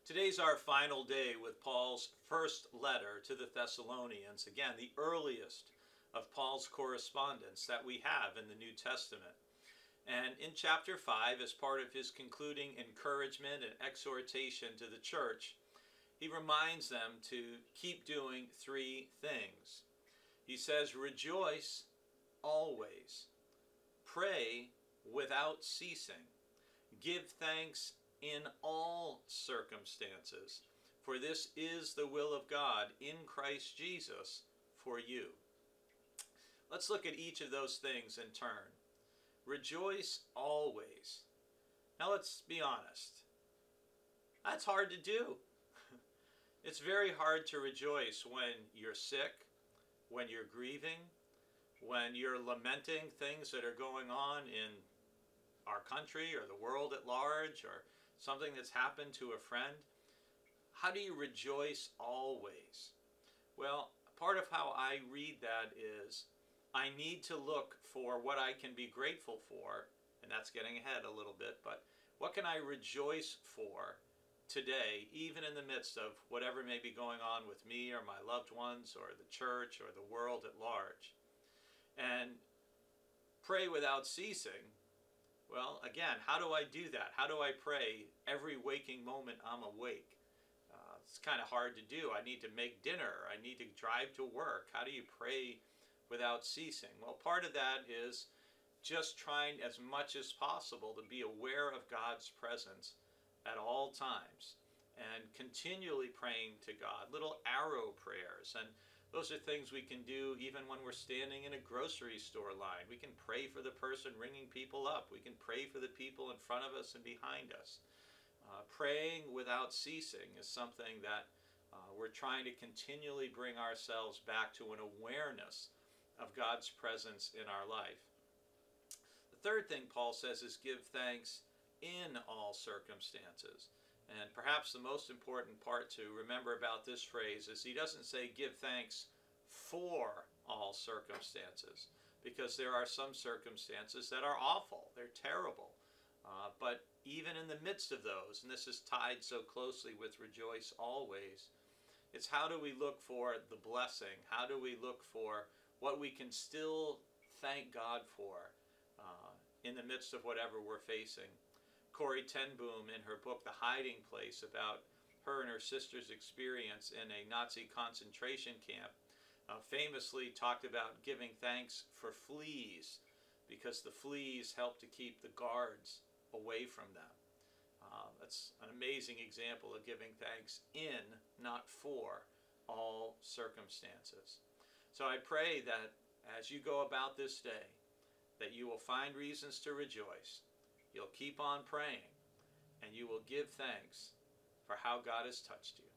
Today's our final day with Paul's first letter to the Thessalonians. Again, the earliest of Paul's correspondence that we have in the New Testament. And in chapter 5, as part of his concluding encouragement and exhortation to the church, he reminds them to keep doing three things. He says, rejoice always, pray without ceasing, give thanks in all circumstances, for this is the will of God in Christ Jesus for you. Let's look at each of those things in turn. Rejoice always. Now let's be honest. That's hard to do. It's very hard to rejoice when you're sick, when you're grieving, when you're lamenting things that are going on in our country or the world at large, or something that's happened to a friend. How do you rejoice always? Well, part of how I read that is I need to look for what I can be grateful for, and that's getting ahead a little bit, but what can I rejoice for today, even in the midst of whatever may be going on with me or my loved ones or the church or the world at large? And pray without ceasing. Well, again, how do I do that? How do I pray every waking moment I'm awake? It's kind of hard to do. I need to make dinner. I need to drive to work. How do you pray without ceasing? Well, part of that is just trying as much as possible to be aware of God's presence at all times and continually praying to God. Little arrow prayers, and those are things we can do even when we're standing in a grocery store line. We can pray for the person ringing people up. We can pray for the people in front of us and behind us. Praying without ceasing is something that we're trying to continually bring ourselves back to an awareness of God's presence in our life. The third thing Paul says is give thanks in all circumstances. And perhaps the most important part to remember about this phrase is he doesn't say give thanks for all circumstances, because there are some circumstances that are awful, they're terrible. But even in the midst of those, and this is tied so closely with rejoice always, it's how do we look for the blessing? How do we look for what we can still thank God for in the midst of whatever we're facing? Corrie ten Boom, in her book The Hiding Place, about her and her sister's experience in a Nazi concentration camp, famously talked about giving thanks for fleas, because the fleas help to keep the guards away from them. That's an amazing example of giving thanks in, not for, all circumstances. So I pray that as you go about this day, that you will find reasons to rejoice. You'll keep on praying, and you will give thanks for how God has touched you.